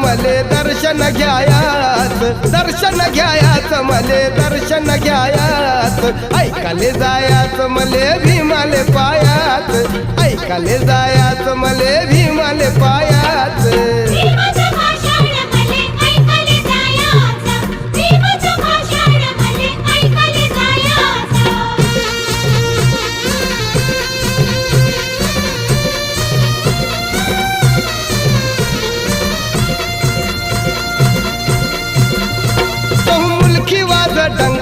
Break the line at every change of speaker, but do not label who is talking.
मले दर्शन घ्यायाच, दर्शन घ्यायाच मले दर्शन घ्यायाच, ऐकाले जायाच मले भीमाले पायाच, ऐकाले जायाच मले भीमाले पायाच। मुलखी वाज डंग